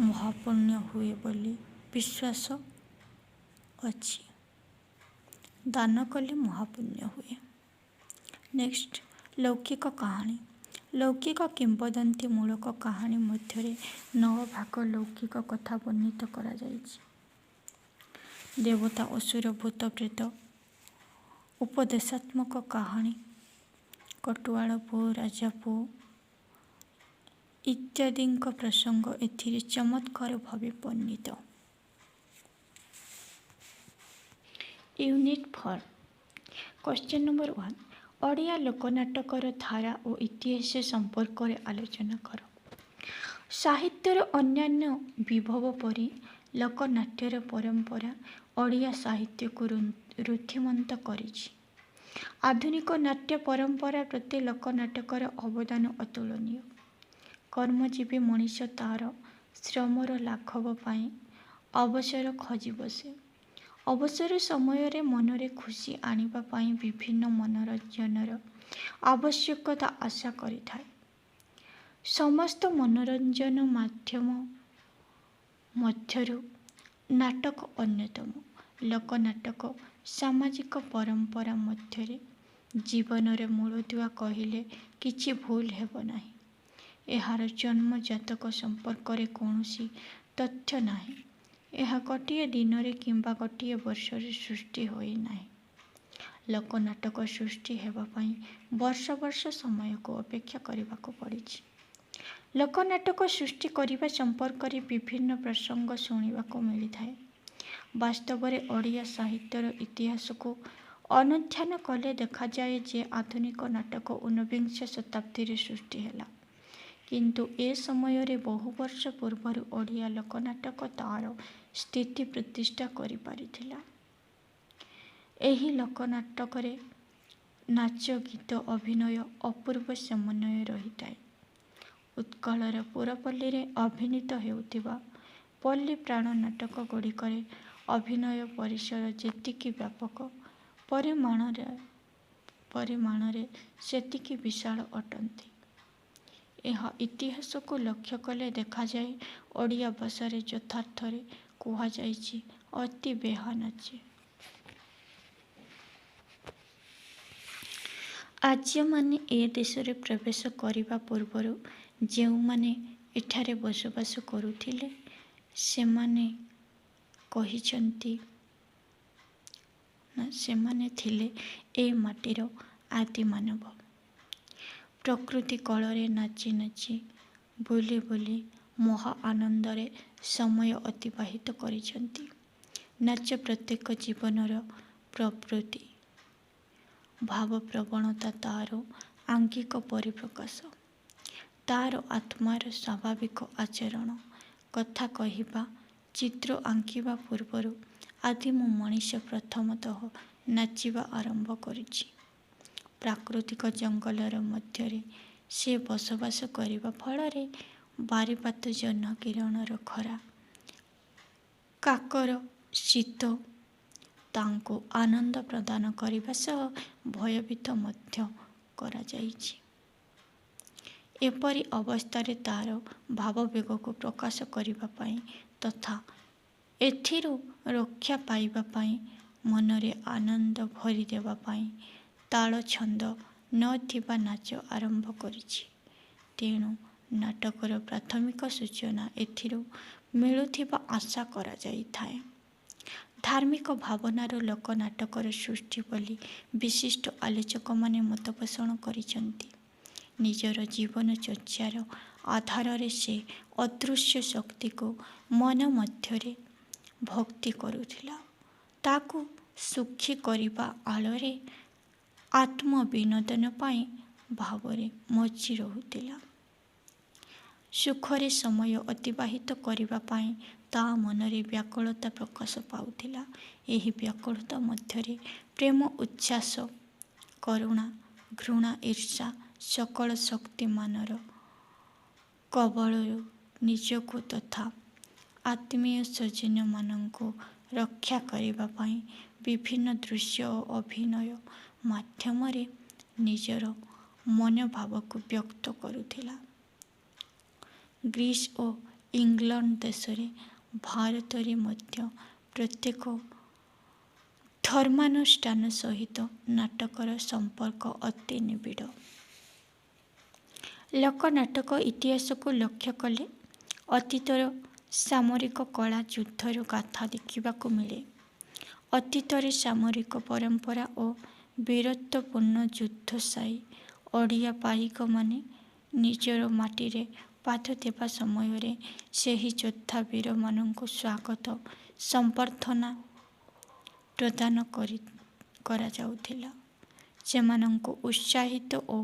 ମହାପୁଣ୍ୟ ହୁଏ ବୋଲି ବିଶ୍ୱାସ ଅଛି। ଦାନ କଲେ ମହାପୁଣ୍ୟ ହୁଏ। ନେକ୍ସଟ ଲୌକିକ କାହାଣୀ। ଲୌକିକ କିମ୍ବଦନ୍ତୀମୂଳକ କାହାଣୀ ମଧ୍ୟରେ 9 ଭାଗ ଲୌକିକ କଥା ବର୍ଣ୍ଣିତ କରାଯାଇଛି। ଦେବତା, ଅସୁର, ଭୂତ, ପ୍ରେତ, ଉପଦେଶାତ୍ମକ କାହାଣୀ, କଟୁଆଳ ପୁଅ, ରାଜା ପୁଅ ଇତ୍ୟାଦିଙ୍କ ପ୍ରସଙ୍ଗ ଏଥିରେ ଚମତ୍କାର ଭାବେ ବର୍ଣ୍ଣିତ। ୟୁନିଟ୍ 4 କ୍ୱେଶ୍ଚନ ନମ୍ବର 1 ଓଡ଼ିଆ ଲୋକନାଟକର ଧାରା ଓ ଇତିହାସ ସମ୍ପର୍କରେ ଆଲୋଚନା କର। ସାହିତ୍ୟର ଅନ୍ୟାନ୍ୟ ବିଭବ ପରି ଲୋକନାଟ୍ୟର ପରମ୍ପରା ଓଡ଼ିଆ ସାହିତ୍ୟକୁ ରୁଦ୍ଧିମନ୍ତ କରିଛି। ଆଧୁନିକ ନାଟ୍ୟ ପରମ୍ପରା ପ୍ରତି ଲୋକନାଟକର ଅବଦାନ ଅତୁଳନୀୟ। କର୍ମଜୀବୀ ମଣିଷ ତାର ଶ୍ରମର ଲାଘବ ପାଇଁ ଅବସର ଖୋଜି ବସେ। ଅବସର ସମୟରେ ମନରେ ଖୁସି ଆଣିବା ପାଇଁ ବିଭିନ୍ନ ମନୋରଞ୍ଜନର ଆବଶ୍ୟକତା ଆଶା କରିଥାଏ। ସମସ୍ତ ମନୋରଞ୍ଜନ ମାଧ୍ୟମ ମଧ୍ୟରୁ ନାଟକ ଅନ୍ୟତମ। ଲୋକନାଟକ ସାମାଜିକ ପରମ୍ପରା ମଧ୍ୟରେ ଜୀବନରେ ମୂଳଦୁଆ କହିଲେ କିଛି ଭୁଲ ହେବ ନାହିଁ। ଏହାର ଜନ୍ମ ଜାତକ ସମ୍ପର୍କରେ କୌଣସି ତଥ୍ୟ ନାହିଁ। ଏହା ଗୋଟିଏ ଦିନରେ କିମ୍ବା ଗୋଟିଏ ବର୍ଷରେ ସୃଷ୍ଟି ହୋଇନାହିଁ। ଲୋକନାଟକ ସୃଷ୍ଟି ହେବା ପାଇଁ ବର୍ଷ ବର୍ଷ ସମୟକୁ ଅପେକ୍ଷା କରିବାକୁ ପଡ଼ିଛି। ଲୋକନାଟକ ସୃଷ୍ଟି କରିବା ସମ୍ପର୍କରେ ବିଭିନ୍ନ ପ୍ରସଙ୍ଗ ଶୁଣିବାକୁ ମିଳିଥାଏ। ବାସ୍ତବରେ ଓଡ଼ିଆ ସାହିତ୍ୟର ଇତିହାସକୁ ଅନୁଧ୍ୟାନ କଲେ ଦେଖାଯାଏ ଯେ ଆଧୁନିକ ନାଟକ ଊନବିଂଶ ଶତାବ୍ଦୀରେ ସୃଷ୍ଟି ହେଲା। କିନ୍ତୁ ଏ ସମୟରେ ବହୁ ବର୍ଷ ପୂର୍ବରୁ ଓଡ଼ିଆ ଲୋକନାଟକ ତାର ସ୍ଥିତି ପ୍ରତିଷ୍ଠା କରିପାରିଥିଲା। ଏହି ଲୋକନାଟକରେ ନାଚ ଗୀତ ଅଭିନୟ ଅପୂର୍ବ ସମନ୍ୱୟ ରହିଥାଏ। ଉତ୍କଳର ପୁରପଲ୍ଲୀରେ ଅଭିନୀତ ହେଉଥିବା ପଲ୍ଲୀ ପ୍ରାଣ ନାଟକ ଗୁଡ଼ିକରେ ଅଭିନୟ ପରିସର ଯେତିକି ବ୍ୟାପକ, ପରିମାଣରେ ସେତିକି ବିଶାଳ ଅଟନ୍ତି। ଏହା ଇତିହାସକୁ ଲକ୍ଷ୍ୟ କଲେ ଦେଖାଯାଏ ଓଡ଼ିଆ ଭାଷାରେ ଯଥାର୍ଥରେ କୁହାଯାଇଛି ଅତି ବେହା ନାଚେ। ଆର୍ଯ୍ୟମାନେ ଏ ଦେଶରେ ପ୍ରବେଶ କରିବା ପୂର୍ବରୁ ଯେଉଁମାନେ ଏଠାରେ ବସବାସ କରୁଥିଲେ ସେମାନେ କହିଛନ୍ତି ସେମାନେ ଥିଲେ ଏ ମାଟିର ଆଦି ମାନବ। ପ୍ରକୃତି କୋଳରେ ନାଚି ନାଚି ବୁଲି ବୁଲି ମହା ଆନନ୍ଦରେ ସମୟ ଅତିବାହିତ କରିଛନ୍ତି। ନାଚ ପ୍ରତ୍ୟେକ ଜୀବନର ପ୍ରବୃତ୍ତି, ଭାବପ୍ରବଣତା, ତାର ଆଙ୍ଗିକ ପରିପ୍ରକାଶ, ତାର ଆତ୍ମାର ସ୍ୱାଭାବିକ ଆଚରଣ। କଥା କହିବା, ଚିତ୍ର ଆଙ୍କିବା ପୂର୍ବରୁ ଆଦିମ ମଣିଷ ପ୍ରଥମତଃ ନାଚିବା ଆରମ୍ଭ କରିଛି। ପ୍ରାକୃତିକ ଜଙ୍ଗଲର ମଧ୍ୟରେ ସେ ବସବାସ କରିବା ଫଳରେ ବାରିପାତ ଜହ୍ନ କିରଣର ଖରା, କାକର ଶୀତ ତାଙ୍କୁ ଆନନ୍ଦ ପ୍ରଦାନ କରିବା ସହ ଭୟଭୀତ ମଧ୍ୟ କରାଯାଇଛି। ଏପରି ଅବସ୍ଥାରେ ତାର ଭାବବେଗକୁ ପ୍ରକାଶ କରିବା ପାଇଁ ତଥା ଏଥିରୁ ରକ୍ଷା ପାଇବା ପାଇଁ ମନରେ ଆନନ୍ଦ ଭରିଦେବା ପାଇଁ ତାଳ ଛନ୍ଦ ନଥିବା ନାଚ ଆରମ୍ଭ କରିଛି। ତେଣୁ ନାଟକର ପ୍ରାଥମିକ ସୂଚନା ଏଥିରୁ ମିଳୁଥିବା ଆଶା କରାଯାଇଥାଏ। ଧାର୍ମିକ ଭାବନାର ଲୋକନାଟକର ସୃଷ୍ଟି ବୋଲି ବିଶିଷ୍ଟ ଆଲୋଚକମାନେ ମତ ପୋଷଣ କରିଛନ୍ତି। ନିଜର ଜୀବନଚର୍ଯ୍ୟାର ଆଧାରରେ ସେ ଅଦୃଶ୍ୟ ଶକ୍ତିକୁ ମନ ମଧ୍ୟରେ ଭକ୍ତି କରୁଥିଲା। ତାକୁ ସୁଖୀ କରିବା ଆଳରେ ଆତ୍ମବିନୋଦନ ପାଇଁ ଭାବରେ ମଜ୍ଜି ରହୁଥିଲା। ସୁଖରେ ସମୟ ଅତିବାହିତ କରିବା ପାଇଁ ତା ମନରେ ବ୍ୟାକୁଳତା ପ୍ରକାଶ ପାଉଥିଲା। ଏହି ବ୍ୟାକୁଳତା ମଧ୍ୟରେ ପ୍ରେମ, ଉଚ୍ଛ୍ୱାସ, କରୁଣା, ଘୃଣା, ଈର୍ଷା ସକଳ ଶକ୍ତିମାନର କବଳରୁ ନିଜକୁ ତଥା ଆତ୍ମୀୟ ସ୍ୱଜନମାନଙ୍କୁ ରକ୍ଷା କରିବା ପାଇଁ ବିଭିନ୍ନ ଦୃଶ୍ୟ ଓ ଅଭିନୟ ମାଧ୍ୟମରେ ନିଜର ମନୋଭାବକୁ ବ୍ୟକ୍ତ କରୁଥିଲା। ଗ୍ରୀସ୍ ଓ ଇଂଲଣ୍ଡ ଦେଶରେ, ଭାରତରେ ମଧ୍ୟ ପ୍ରତ୍ୟେକ ଧର୍ମାନୁଷ୍ଠାନ ସହିତ ନାଟକର ସମ୍ପର୍କ ଅତି ନିବିଡ଼। ଲୋକନାଟକ ଇତିହାସକୁ ଲକ୍ଷ୍ୟ କଲେ ଅତୀତର ସାମରିକ କଳା ଯୁଦ୍ଧର ଗାଥା ଦେଖିବାକୁ ମିଳେ। ଅତୀତରେ ସାମରିକ ପରମ୍ପରା ଓ ବୀରତ୍ୱପୂର୍ଣ୍ଣ ଯୁଦ୍ଧଶାୟୀ ଓଡ଼ିଆ ପାଇକମାନେ ନିଜର ମାଟିରେ ପାଦ ଦେବା ସମୟରେ ସେହି ଯୋଦ୍ଧା ବୀରମାନଙ୍କୁ ସ୍ୱାଗତ ସମ୍ବର୍ଦ୍ଧନା ପ୍ରଦାନ କରାଯାଉଥିଲା। ସେମାନଙ୍କୁ ଉତ୍ସାହିତ ଓ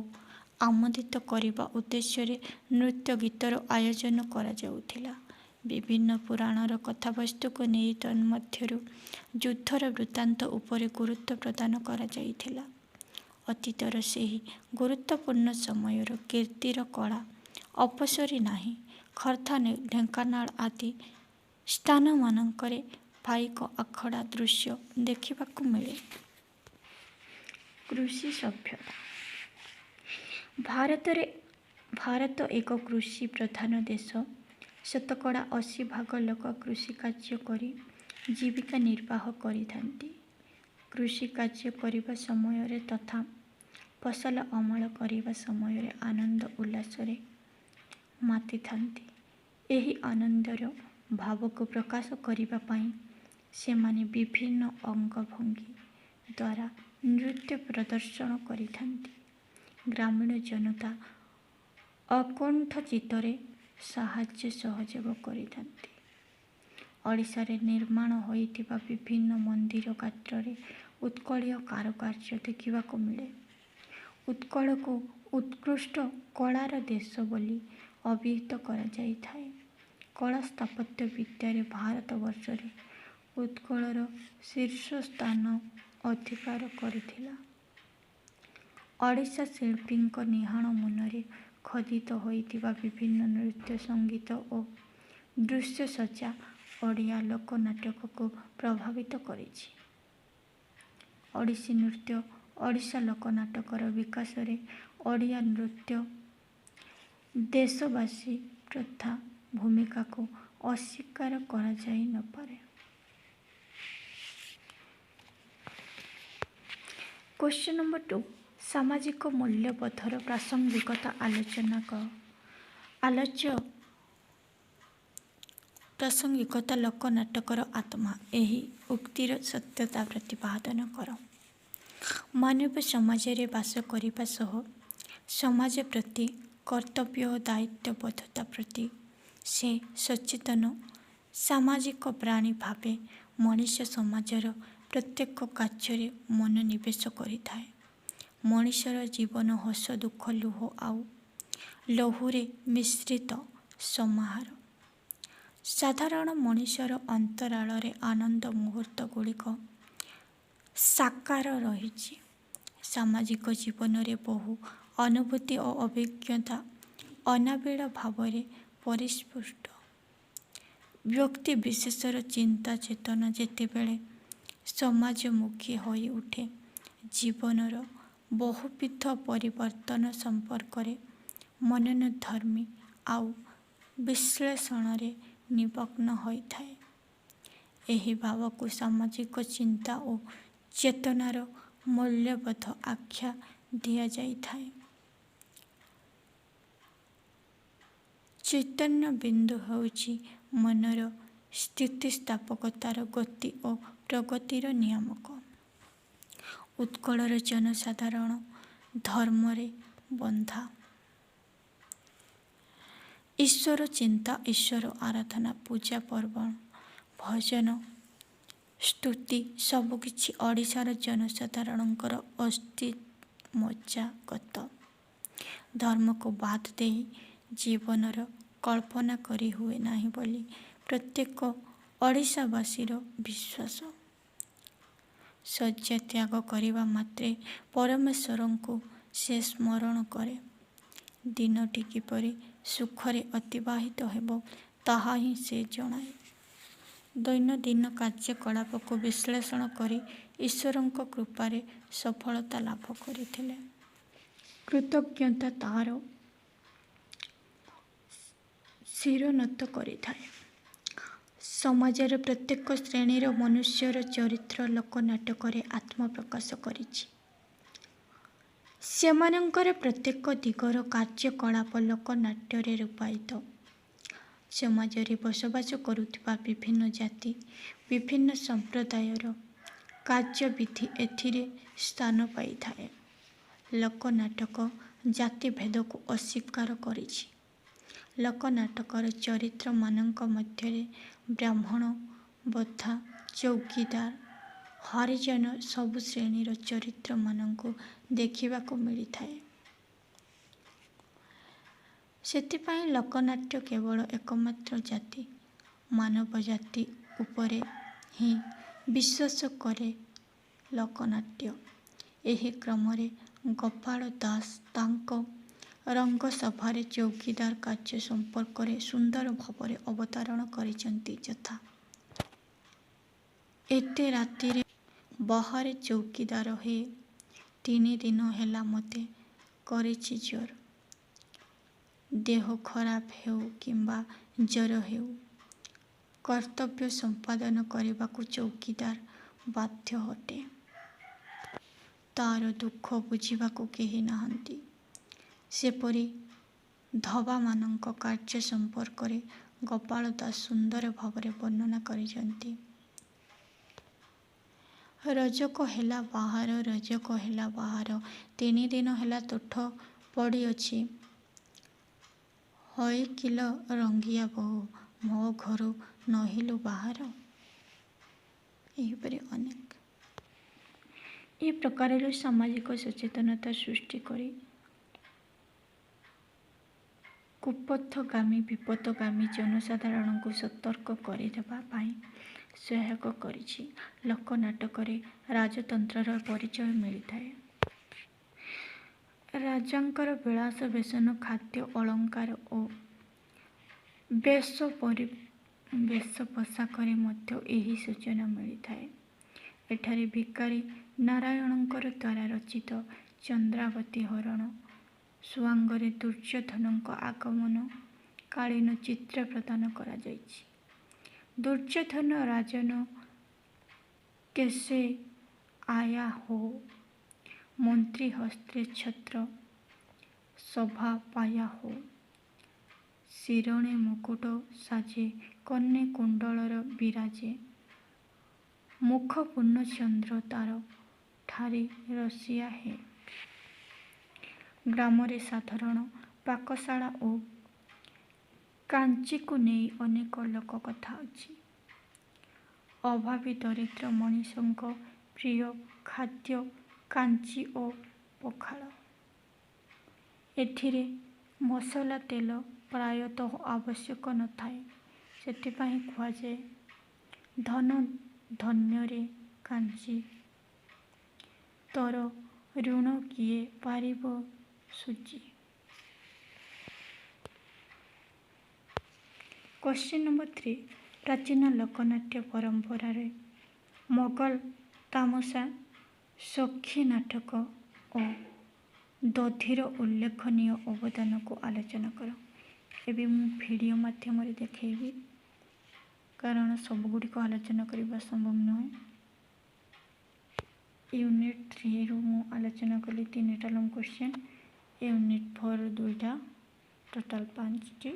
ଆମୋଦିତ କରିବା ଉଦ୍ଦେଶ୍ୟରେ ନୃତ୍ୟ ଗୀତର ଆୟୋଜନ କରାଯାଉଥିଲା। ବିଭିନ୍ନ ପୁରାଣର କଥାବସ୍ତୁକୁ ନେଇ ତନ୍ମଧ୍ୟରୁ ଯୁଦ୍ଧର ବୃତ୍ତାନ୍ତ ଉପରେ ଗୁରୁତ୍ୱ ପ୍ରଦାନ କରାଯାଇଥିଲା। ଅତୀତର ସେହି ଗୁରୁତ୍ୱପୂର୍ଣ୍ଣ ସମୟର କୀର୍ତ୍ତିର କଳା ଅପସରି ନାହିଁ। ଖୋର୍ଦ୍ଧା, ଢେଙ୍କାନାଳ ଆଦି ସ୍ଥାନମାନଙ୍କରେ ପାଇକ ଆଖଡ଼ା ଦୃଶ୍ୟ ଦେଖିବାକୁ ମିଳେ। କୃଷି ସଭ୍ୟତା। ଭାରତ ଏକ କୃଷି ପ୍ରଧାନ ଦେଶ। ଶତକଡ଼ା 80% ଲୋକ କୃଷି କାର୍ଯ୍ୟ କରି ଜୀବିକା ନିର୍ବାହ କରିଥାନ୍ତି। କୃଷି କାର୍ଯ୍ୟ କରିବା ସମୟରେ ତଥା ଫସଲ ଅମଳ କରିବା ସମୟରେ ଆନନ୍ଦ ଉଲ୍ଲାସରେ ମାତିଥାନ୍ତି। ଏହି ଆନନ୍ଦର ଭାବକୁ ପ୍ରକାଶ କରିବା ପାଇଁ ସେମାନେ ବିଭିନ୍ନ ଅଙ୍ଗଭଙ୍ଗୀ ଦ୍ୱାରା ନୃତ୍ୟ ପ୍ରଦର୍ଶନ କରିଥାନ୍ତି। ଗ୍ରାମୀଣ ଜନତା ଅକୁଣ୍ଠ ଚିତ୍ତରେ ସାହାଯ୍ୟ ସହଯୋଗ କରିଥାନ୍ତି। ଓଡ଼ିଶାରେ ନିର୍ମାଣ ହୋଇଥିବା ବିଭିନ୍ନ ମନ୍ଦିର ଗାତ୍ରରେ ଉତ୍କଳୀୟ କାରୁକାର୍ଯ୍ୟ ଦେଖିବାକୁ ମିଳେ। ଉତ୍କଳକୁ ଉତ୍କୃଷ୍ଟ କଳାର ଦେଶ ବୋଲି ଅଭିହିତ କରାଯାଇଥାଏ। କଳା ସ୍ଥାପତ୍ୟ ବିଦ୍ୟାରେ ଭାରତବର୍ଷରେ ଉତ୍କଳର ଶୀର୍ଷ ସ୍ଥାନ ଅଧିକାର କରିଥିଲା। ଓଡ଼ିଶା ଶିଳ୍ପୀଙ୍କ ନିହାଣ ମନରେ ଖୋଦିତ ହୋଇଥିବା ବିଭିନ୍ନ ନୃତ୍ୟ, ସଙ୍ଗୀତ ଓ ଦୃଶ୍ୟସଜ୍ଜା ଓଡ଼ିଆ ଲୋକନାଟକକୁ ପ୍ରଭାବିତ କରିଛି। ଓଡ଼ିଶୀ ନୃତ୍ୟ। ଓଡ଼ିଶା ଲୋକନାଟକର ବିକାଶରେ ଓଡ଼ିଆ ନୃତ୍ୟ ଦେଶବାସୀ ପ୍ରଥା ଭୂମିକାକୁ ଅସ୍ୱୀକାର କରାଯାଇ ନପାରେ। କ୍ୱେଶ୍ଚନ୍ ନମ୍ବର 2, ସାମାଜିକ ମୂଲ୍ୟବୋଧର ପ୍ରାସଙ୍ଗିକତା ଆଲୋଚନା କର। ପ୍ରାସଙ୍ଗିକତା ଲୋକନାଟକର ଆତ୍ମା। ଏହି ଉକ୍ତିର ସତ୍ୟତା ପ୍ରତିପାଦନ କର। ମାନବ ସମାଜରେ ବାସ କରିବା ସହ ସମାଜ ପ୍ରତି କର୍ତ୍ତବ୍ୟ ଓ ଦାୟିତ୍ୱବୋଧତା ପ୍ରତି ସେ ସଚେତନ ସାମାଜିକ ପ୍ରାଣୀ ଭାବେ ମଣିଷ ସମାଜର ପ୍ରତ୍ୟେକ କାର୍ଯ୍ୟରେ ମନୋନିବେଶ କରିଥାଏ। ମଣିଷର ଜୀବନ ହସ, ଦୁଃଖ, ଲୁହ ଆଉ ଲହୁରେ ମିଶ୍ରିତ ସମାହାର। ସାଧାରଣ ମଣିଷର ଅନ୍ତରାଳରେ ଆନନ୍ଦ ମୁହୂର୍ତ୍ତ ଗୁଡ଼ିକ ସାକାର ରହିଛି। ସାମାଜିକ ଜୀବନରେ ବହୁ ଅନୁଭୂତି ଓ ଅଭିଜ୍ଞତା ଅନାବିଳ ଭାବରେ ପରିସ୍ଫୁଟ। ବ୍ୟକ୍ତି ବିଶେଷର ଚିନ୍ତା ଚେତନା ଯେତେବେଳେ ସମାଜମୁଖୀ ହୋଇ ଉଠେ, ଜୀବନର ବହୁବିଧ ପରିବର୍ତ୍ତନ ସମ୍ପର୍କରେ ମନନଧର୍ମୀ ଆଉ ବିଶ୍ଳେଷଣରେ ନିମଗ୍ନ ହୋଇଥାଏ। ଏହି ଭାବକୁ ସାମାଜିକ ଚିନ୍ତା ଓ ଚେତନାର ମୂଲ୍ୟବୋଧ ଆଖ୍ୟା ଦିଆଯାଇଥାଏ। ଚୈତନ୍ୟ ବିନ୍ଦୁ ହେଉଛି ମନର ସ୍ଥିତିସ୍ଥାପକତାର ଗତି ଓ ପ୍ରଗତିର ନିୟାମକ। ଉତ୍କଳର ଜନସାଧାରଣ ଧର୍ମରେ ବନ୍ଧା। ଈଶ୍ୱର ଚିନ୍ତା, ଈଶ୍ୱର ଆରାଧନା, ପୂଜା ପର୍ବଣ, ଭଜନ, ସ୍ତୁତି ସବୁକିଛି ଓଡ଼ିଶାର ଜନସାଧାରଣଙ୍କର ଅସ୍ଥିମଜ୍ଜାଗତ। ଧର୍ମକୁ ବାଦ ଦେଇ ଜୀବନର କଳ୍ପନା କରି ହୁଏ ନାହିଁ ବୋଲି ପ୍ରତ୍ୟେକ ଓଡ଼ିଶାବାସୀର ବିଶ୍ୱାସ। ଶଯ୍ୟା ତ୍ୟାଗ କରିବା ମାତ୍ରେ ପରମେଶ୍ୱରଙ୍କୁ ସେ ସ୍ମରଣ କରେ। ଦିନଟି କିପରି ସୁଖରେ ଅତିବାହିତ ହେବ ତାହା ହିଁ ସେ ଜଣାଏ। ଦୈନନ୍ଦିନ କାର୍ଯ୍ୟକଳାପକୁ ବିଶ୍ଳେଷଣ କରି ଈଶ୍ୱରଙ୍କ କୃପାରେ ସଫଳତା ଲାଭ କରିଥିଲେ। କୃତଜ୍ଞତା ତାହାର ଶିରୋନ୍ନତ କରିଥାଏ। ସମାଜର ପ୍ରତ୍ୟେକ ଶ୍ରେଣୀର ମନୁଷ୍ୟର ଚରିତ୍ର ଲୋକନାଟକରେ ଆତ୍ମପ୍ରକାଶ କରିଛି। ସେମାନଙ୍କର ପ୍ରତ୍ୟେକ ଦିଗର କାର୍ଯ୍ୟକଳାପ ଲୋକନାଟ୍ୟରେ ରୂପାୟିତ। ସମାଜରେ ବସବାସ କରୁଥିବା ବିଭିନ୍ନ ଜାତି, ବିଭିନ୍ନ ସମ୍ପ୍ରଦାୟର କାର୍ଯ୍ୟବିଧି ଏଥିରେ ସ୍ଥାନ ପାଇଥାଏ। ଲୋକନାଟକ ଜାତିଭେଦକୁ ଅସ୍ୱୀକାର କରିଛି। ଲୋକନାଟକର ଚରିତ୍ରମାନଙ୍କ ମଧ୍ୟରେ ବ୍ରାହ୍ମଣ, ବୃଦ୍ଧା, ଚୌକିଦାର, ହରିଜନ ସବୁ ଶ୍ରେଣୀର ଚରିତ୍ରମାନଙ୍କୁ ଦେଖିବାକୁ ମିଳିଥାଏ। ସେଥିପାଇଁ ଲୋକନାଟ୍ୟ କେବଳ ଏକମାତ୍ର ଜାତି, ମାନବ ଜାତି ଉପରେ ହିଁ ବିଶ୍ୱାସ କରେ ଲୋକନାଟ୍ୟ। ଏହି କ୍ରମରେ ଗୋପାଳ ଦାସ ତାଙ୍କ ରଙ୍ଗସଭାରେ ଚୌକିଦାର କାର୍ଯ୍ୟ ସମ୍ପର୍କରେ ସୁନ୍ଦର ଭାବରେ ଅବତାରଣ କରିଛନ୍ତି। ଯଥା, ଏତେ ରାତିରେ ବାହାରେ ଚୌକିଦାର ହେ, 3 ଦିନ ହେଲା ମୋତେ କରିଛି ଜ୍ୱର। ଦେହ ଖରାପ ହେଉ କିମ୍ବା ଜ୍ୱର ହେଉ, କର୍ତ୍ତବ୍ୟ ସମ୍ପାଦନ କରିବାକୁ ଚୌକିଦାର ବାଧ୍ୟ ଅଟେ। ତା'ର ଦୁଃଖ ବୁଝିବାକୁ କେହି ନାହାନ୍ତି। ସେପରି ଧବାମାନଙ୍କ କାର୍ଯ୍ୟ ସମ୍ପର୍କରେ ଗୋପାଳ ଦାସ ସୁନ୍ଦର ଭାବରେ ବର୍ଣ୍ଣନା କରିଛନ୍ତି। ରଜକ ହେଲା ବାହାର, ରଜକ ହେଲା ବାହାର, 3 ଦିନ ହେଲା ତୁଠ ପଡ଼ିଅଛି। ହୋଇକିଲ ରଙ୍ଗିଆ ବୋହୂ, ମୋ ଘରୁ ନହିଲୁ ବାହାର। ଏହିପରି ଅନେକ ଏ ପ୍ରକାରର ସାମାଜିକ ସଚେତନତା ସୃଷ୍ଟି କରି କୁପଥଗାମୀ ବିପଥଗାମୀ ଜନସାଧାରଣଙ୍କୁ ସତର୍କ କରିଦେବା ପାଇଁ ସହାୟକ କରିଛି। ଲୋକନାଟକରେ ରାଜତନ୍ତ୍ରର ପରିଚୟ ମିଳିଥାଏ। ରାଜାଙ୍କର ବିଳାସ ବେଶନ, ଖାଦ୍ୟ, ଅଳଙ୍କାର ଓ ବେଶ ପୋଷାକରେ ମଧ୍ୟ ଏହି ସୂଚନା ମିଳିଥାଏ। ଏଠାରେ ଭିକାରୀ ନାରାୟଣଙ୍କର ଦ୍ୱାରା ରଚିତ ଚନ୍ଦ୍ରାବତୀ ହରଣ ସୁଆଙ୍ଗରେ ଦୁର୍ଯ୍ୟୋଧନଙ୍କ ଆଗମନ କାଳୀନ ଚିତ୍ର ପ୍ରଦାନ କରାଯାଇଛି। ଦୁର୍ଯ୍ୟୋଧନ ରାଜନ କେସେ ଆୟା ହୋ, ମନ୍ତ୍ରୀ ହସ୍ତେ ଛତ୍ର ଶୋଭା ପାୟା ହୋ। ଶିରୋଣେ ମୁକୁଟ ସାଜେ, କର୍ଣ୍ଣେ କୁଣ୍ଡଳର ବିରାଜେ। ମୁଖ ପୂର୍ଣ୍ଣଚନ୍ଦ୍ର ତାର ଠାରି ରସିଆ ହେ। ଗ୍ରାମରେ ସାଧାରଣ ପାକଶାଳା ଓ କାଞ୍ଚିକୁ ନେଇ ଅନେକ ଲୋକକଥା ଅଛି। ଅଭାବୀ ଦରିଦ୍ର ମଣିଷଙ୍କ ପ୍ରିୟ ଖାଦ୍ୟ କାଞ୍ଚି ଓ ପଖାଳ। ଏଥିରେ ମସଲା ତେଲ ପ୍ରାୟତଃ ଆବଶ୍ୟକ ନଥାଏ। ସେଥିପାଇଁ କୁହାଯାଏ, ଧନ ଧନ୍ୟରେ କାଞ୍ଚି, ତୋର ଋଣ କିଏ ପାରିବ ଶୁଝି। କ୍ୱେଶ୍ଚନ୍ ନମ୍ବର 3, ପ୍ରାଚୀନ ଲୋକନାଟ୍ୟ ପରମ୍ପରାରେ ମୋଗଲ ତାମସା, ସଖୀ ନାଟକ ଓ ଦଧିର ଉଲ୍ଲେଖନୀୟ ଅବଦାନକୁ ଆଲୋଚନା କର। ଏବେ ମୁଁ ଭିଡ଼ିଓ ମାଧ୍ୟମରେ ଦେଖାଇବି, କାରଣ ସବୁଗୁଡ଼ିକ ଆଲୋଚନା କରିବା ସମ୍ଭବ ନୁହେଁ। ୟୁନିଟ୍ 3ରୁ ମୁଁ ଆଲୋଚନା କଲି 3ଟା ଲଙ୍ଗ କ୍ୱେଶ୍ଚନ୍, ୟୁନିଟ୍ 4 2ଟା, ଟୋଟାଲ୍ 5ଟି।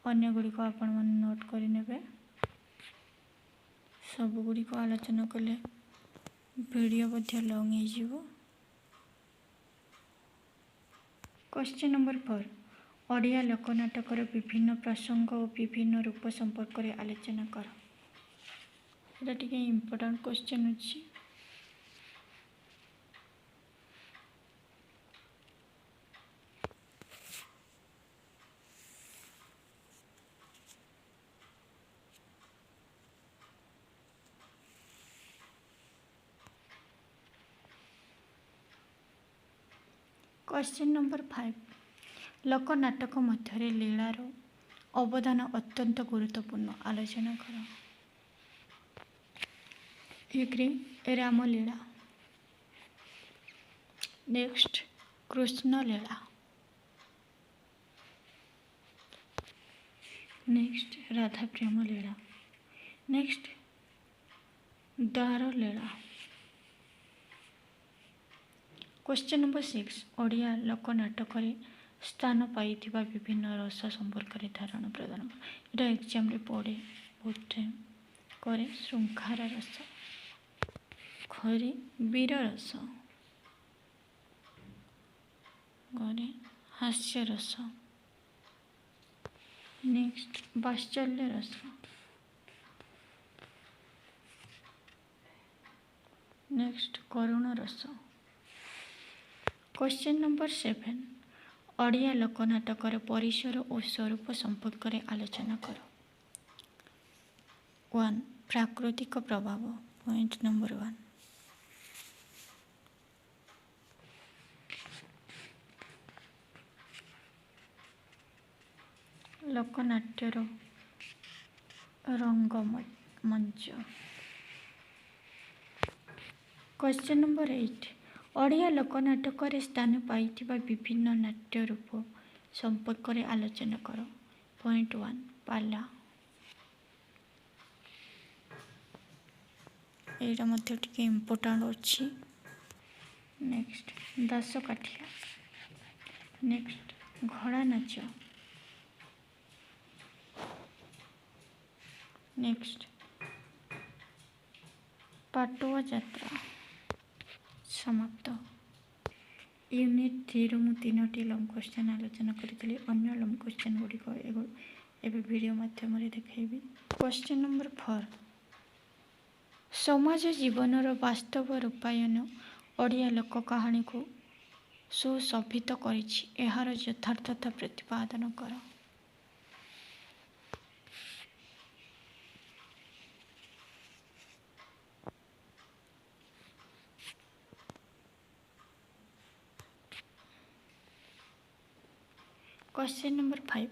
ଅନ୍ୟଗୁଡ଼ିକ ଆପଣମାନେ ନୋଟ୍ କରିନେବେ। ସବୁଗୁଡ଼ିକ ଆଲୋଚନା କଲେ ଭିଡ଼ିଓ ମଧ୍ୟ ଲଙ୍ଗ ହେଇଯିବ। କ୍ୱେଶ୍ଚନ୍ ନମ୍ବର 4, ଓଡ଼ିଆ ଲୋକନାଟକର ବିଭିନ୍ନ ପ୍ରସଙ୍ଗ ଓ ବିଭିନ୍ନ ରୂପ ସମ୍ପର୍କରେ ଆଲୋଚନା କର। ଏଇଟା ଟିକେ ଇମ୍ପୋର୍ଟାଣ୍ଟ କ୍ୱେଶ୍ଚନ୍ ଅଛି। କ୍ୱେଶ୍ଚନ୍ ନମ୍ବର 5, ଲୋକନାଟକ ମଧ୍ୟରେ ଲୀଳାର ଅବଦାନ ଅତ୍ୟନ୍ତ ଗୁରୁତ୍ୱପୂର୍ଣ୍ଣ। ଆଲୋଚନା କର। 1ରେ ରାମଲୀଳା, ନେକ୍ସଟ କୃଷ୍ଣଲୀଳା, ନେକ୍ସଟ ରାଧାପ୍ରେମ ଲୀଳା, ନେକ୍ସଟ ଦ୍ୱାରଲୀଳା। କ୍ୱେଶ୍ଚନ୍ ନମ୍ବର 6, ଓଡ଼ିଆ ଲୋକନାଟକରେ ସ୍ଥାନ ପାଇଥିବା ବିଭିନ୍ନ ରସ ସମ୍ପର୍କରେ ଧାରଣା ପ୍ରଦାନ କର। ଏଇଟା ଏକ୍ଜାମରେ ପଡ଼େ, ବହୁତ ଟାଇମ୍ କରେ। ଶୃଙ୍ଗାର ରସ, ଘରେ ବୀର ରସ, ଘରେ ହାସ୍ୟ ରସ, ନେକ୍ସଟ ବାତ୍ସଲ୍ୟ ରସ, ନେକ୍ସଟ କରୁଣ ରସ। କ୍ୱେଶ୍ଚନ୍ ନମ୍ବର 7, ଓଡ଼ିଆ ଲୋକନାଟକର ପରିସର ଓ ସ୍ୱରୂପ ସମ୍ପର୍କରେ ଆଲୋଚନା କର। 1, ପ୍ରାକୃତିକ ପ୍ରଭାବ। ପଏଣ୍ଟ ନମ୍ବର 1, ଲୋକନାଟ୍ୟର ରଙ୍ଗମଞ୍ଚ। क्वेश्चन नंबर 8 ଓଡ଼ିଆ ଲୋକନାଟକରେ ସ୍ଥାନ ପାଇଥିବା ବିଭିନ୍ନ ନାଟ୍ୟ ରୂପ ସମ୍ପର୍କରେ ଆଲୋଚନା କର। ପଏଣ୍ଟ 1 ପାଲା। ଏଇଟା ମଧ୍ୟ ଟିକେ ଇମ୍ପୋର୍ଟାଣ୍ଟ ଅଛି। ନେକ୍ସଟ ଦାସକାଠିଆ। ନେକ୍ସଟ ଘୋଡ଼ା ନାଚ। ନେକ୍ସଟ ପାଟୁଆ ଯାତ୍ରା। ସମାପ୍ତ। ୟୁନିଟ୍ 3ରୁ ମୁଁ 3ଟି ଲଙ୍ଗ କ୍ୱେଶ୍ଚନ୍ ଆଲୋଚନା କରିଥିଲି। ଅନ୍ୟ ଲଙ୍ଗ କ୍ୱେଶ୍ଚନ୍ ଗୁଡ଼ିକ ଏବେ ଭିଡ଼ିଓ ମାଧ୍ୟମରେ ଦେଖାଇବି। କ୍ୱେଶ୍ଚନ୍ ନମ୍ବର 4 ସମାଜ ଜୀବନର ବାସ୍ତବ ରୂପାୟନ ଓଡ଼ିଆ ଲୋକ କାହାଣୀକୁ ସୁଶୋଭିତ କରିଛି। ଏହାର ଯଥାର୍ଥତା ପ୍ରତିପାଦନ କର। क्वेश्चन नंबर 5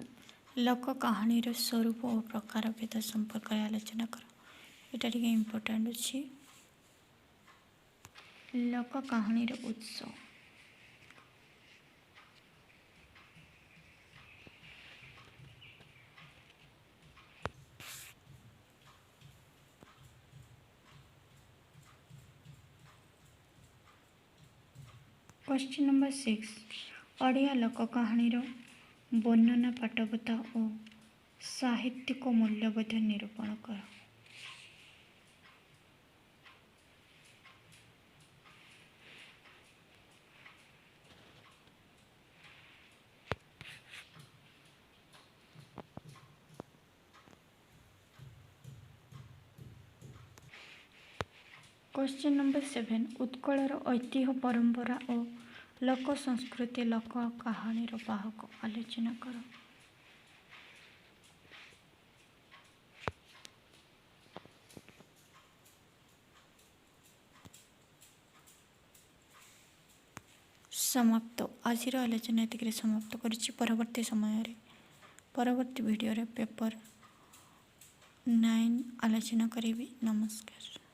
लोक कहानीर स्वरूप और प्रकार भेद संपर्क आलोचना कर। यहाँ टे इम्पोर्टाट अच्छी। लोक कहानीर उत्स। क्वेश्चन नंबर 6 ଓଡ଼ିଆ लोक कहानीर वर्णना पाठकता और साहित्यिक मूल्यबोध निरूपण कर। क्वेश्चन नंबर 7 उत्कलर ऐतिह्य परंपरा और लोक संस्कृति लोक कहानीर बाहक आलोचना कर। समाप्त। आज आलोचना ये समाप्त करिछि। परवर्ती समय परवर्ती वीडियो रे पेपर 9 आलोचना करी। नमस्कार।